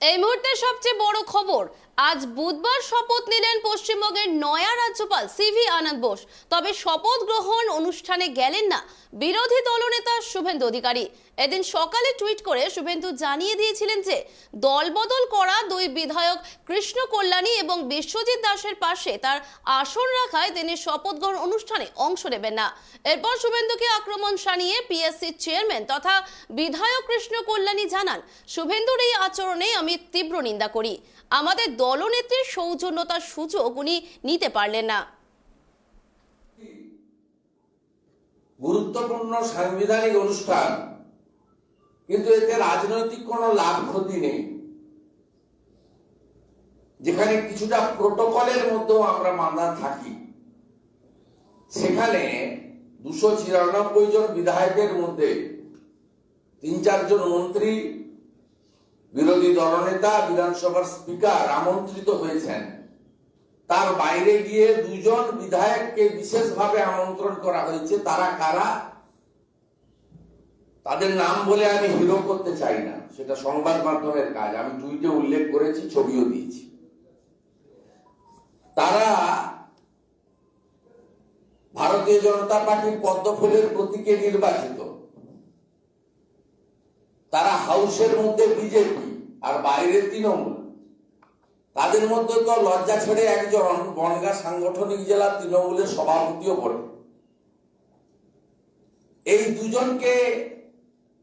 এই মুহূর্তে সবচেয়ে বড় খবর, আজ বুধবার শপথ নিলেন পশ্চিমবঙ্গের নয়া রাজ্যপাল সিভি আনন্দ বোস। তবে শপথ গ্রহণ অনুষ্ঠানে গেলেন না বিরোধী দলনেতা শুভেন্দু অধিকারী। এদিন সকালে টুইট করে শুভেন্দু জানিয়ে দিয়েছিলেন যে দলবদল করা দুই বিধায়ক কৃষ্ণ কল্যাণী এবং বিশ্বজিৎ দাসের পাশে তার আসন রাখায় তিনি শপথ গ্রহণ অনুষ্ঠানে অংশ নেবেন না। এরপর শুভেন্দুকে আক্রমণ শানিয়ে পিএসসি চেয়ারম্যান তথা বিধায়ক কৃষ্ণ কল্যাণী জানান, শুভেন্দুর এই আচরণে আমি তীব্র নিন্দা করি। আমাদের দলনেত্রীর সৌজন্যতার সুযোগ উনি নিতে পারলেন না। গুরুত্বপূর্ণ সাংবিধানিক অনুষ্ঠান, কিন্তু এতে রাজনৈতিক কোনো লাভ ক্ষতি নেই। যেখানে কিছুটা প্রোটোকলের মধ্যেও আমরা মানা থাকি, সেখানে 296 জন বিধায়কের মধ্যে 3-4 জন মন্ত্রী, বিরোধী দলনেতা, বিধানসভার স্পিকার আমন্ত্রিত হয়েছেন। তার বাইরে গিয়ে 2 জন বিধায়ককে বিশেষভাবে আমন্ত্রণ করা হয়েছে। তারা কারা? তাদের নাম বলে আমি হিরো করতে চাই না, সেটা সংবাদ মাধ্যমের কাজ। আমি টুইটে উল্লেখ করেছি, ছবিও দিয়েছি। তারা ভারতীয় জনতা পার্টির পদ্মফুলের প্রতীকে নির্বাচিত। তারা হাউসের মধ্যে বিজেপি আর বাইরে তৃণমূল। তাদের মধ্যে তো লজ্জা ছেড়ে একজন বনগাঁ সাংগঠনিক জেলা তৃণমূলের সভাপতিও বটে। এই দুজনকে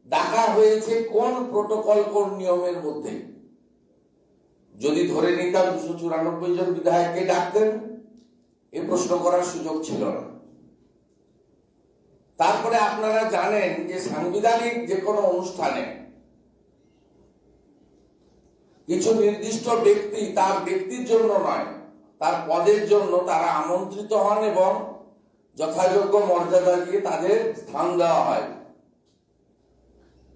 ডাকা হয়েছে কোন প্রোটোকল, কোন নিয়মের মধ্যে? যদি ধরে নিতাম 294 জন বিধায়ককে ডাকতেন, এ প্রশ্ন করার সুযোগ ছিল না। তারপরে আপনারা জানেন যে সাংবিধানিক যে কোনো অনুষ্ঠানে কিছু নির্দিষ্ট ব্যক্তি, তার ব্যক্তির জন্য নয়, তার পদের জন্য তারা আমন্ত্রিত হন এবং যথাযোগ্য মর্যাদা দিয়ে তাদের স্থান দেওয়া হয়।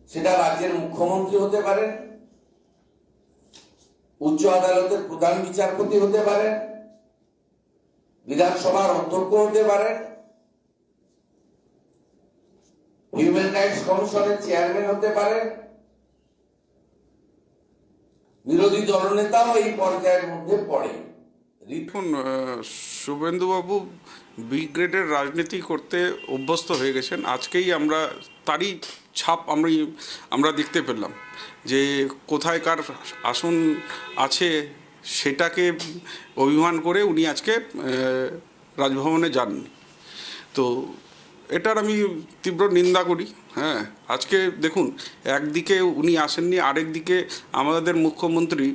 সেটা রাজ্যের মুখ্যমন্ত্রী হতে পারেন, উচ্চ আদালতের প্রধান বিচারপতি হতে পারেন, বিধানসভার অধ্যক্ষ হতে পারেন, হিউম্যান রাইটস কমিশনের চেয়ারম্যান হতে পারেন, বিরোধী দলনেতাও এই পর্যায়ের মধ্যে পড়ে। দেখুন, শুভেন্দুবাবু বি গ্রেডের রাজনীতি করতে অভ্যস্ত হয়ে গেছেন। আজকেই আমরা তারই ছাপ আমরা দেখতে পেলাম যে কোথায় কার আসন আছে সেটাকে অভিমান করে উনি আজকে রাজভবনে যাননি। তো এটার আমি তীব্র নিন্দা করি। হ্যাঁ, আজকে দেখুন, একদিকে উনি আসেননি, আরেকদিকে আমাদের মুখ্যমন্ত্রী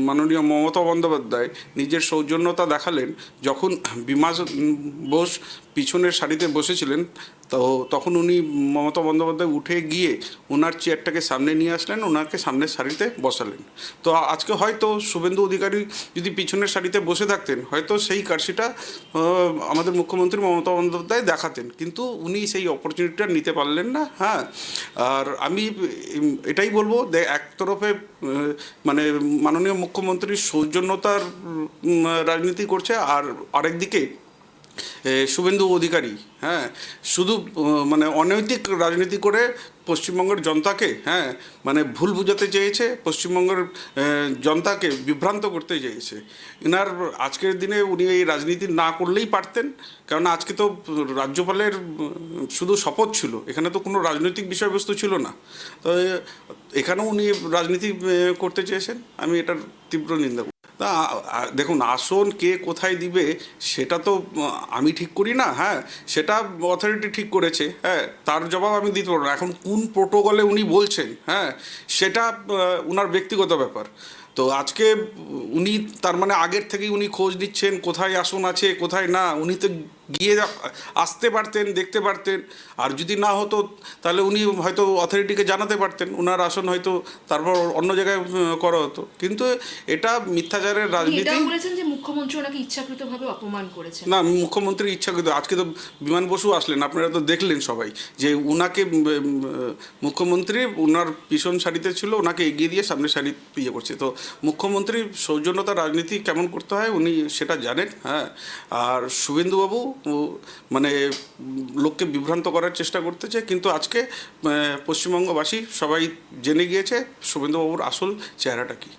মাননীয় মমতা বন্দ্যোপাধ্যায় নিজের সৌজন্যতা দেখালেন। যখন বিমান বোস পিছনের সারিতে বসেছিলেন, তো তখন উনি মমতা বন্দ্যোপাধ্যায় উঠে গিয়ে ওনার চেয়ারটাকে সামনে নিয়ে আসলেন, ওনাকে সামনের সারিতে বসালেন। তো আজকে হয়তো শুভেন্দু অধিকারী যদি পিছনের সারিতে বসে থাকতেন, হয়তো সেই কার্সিটা আমাদের মুখ্যমন্ত্রী মমতা বন্দ্যোপাধ্যায় দেখাতেন, কিন্তু উনি সেই অপরচুনিটিটা নিতে পারলেন না। হ্যাঁ, আর আমি এটাই বলবো, একতরফে মানে মাননীয় মুখ্যমন্ত্রীর সৌজন্যতার রাজনীতি করছে, আর আরেকদিকে শুভেন্দু অধিকারী শুধু অনৈতিক রাজনীতি করে পশ্চিমবঙ্গের জনতাকে মানে ভুল বুঝাতে চেয়েছে, পশ্চিমবঙ্গের জনতাকে বিভ্রান্ত করতে চেয়েছে। এনার আজকের দিনে উনি এই রাজনীতি না করলেই পারতেন, কারণ আজকে তো রাজ্যপালের শুধু শপথ ছিল, এখানে তো কোনো রাজনৈতিক বিষয়বস্তু ছিল না। তো এখানেও উনি রাজনীতি করতে চেয়েছেন, আমি এটার তীব্র নিন্দা করি। তা দেখুন, আসন কে কোথায় দিবে সেটা তো আমি ঠিক করি না। হ্যাঁ, সেটা অথরিটি ঠিক করেছে। হ্যাঁ, তার জবাব আমি দিতে পারবো না। এখন কোন প্রোটোকলে উনি বলছেন, সেটা ওনার ব্যক্তিগত ব্যাপার। তো আজকে উনি তার মানে আগের থেকেই উনি খোঁজ নিচ্ছেন কোথায় আসন আছে কোথায় না। উনি তো গিয়ে আসতে পারতেন, দেখতে পারতেন। আর যদি না হতো তাহলে উনি হয়তো অথরিটিকে জানাতে পারতেন ওনার আসন হয়তো তারপর অন্য জায়গায় করা হতো। কিন্তু এটা মিথ্যাচারের রাজনীতি। বলেছেন যে মুখ্যমন্ত্রী ওনাকে ইচ্ছাকৃতভাবে অপমান করেছেন। না, মুখ্যমন্ত্রী ইচ্ছাকৃত। আজকে তো বিমান বসু আসলেন, আপনারা তো দেখলেন সবাই যে উনাকে মুখ্যমন্ত্রী ওনার পিছন সারিতে ছিল, ওনাকে এগিয়ে দিয়ে সামনের সারি ইয়ে করছে। তো মুখ্যমন্ত্রী সৌজন্যতা রাজনীতি কেমন করতে হয় উনি সেটা জানেন। হ্যাঁ, আর শুভেন্দুবাবু মানে লোককে বিভ্রান্ত করার চেষ্টা করতেছে, কিন্তু আজকে পশ্চিমবঙ্গবাসী সবাই জেনে গিয়েছে শুভেন্দুবাবুর আসল চেহারাটা কী।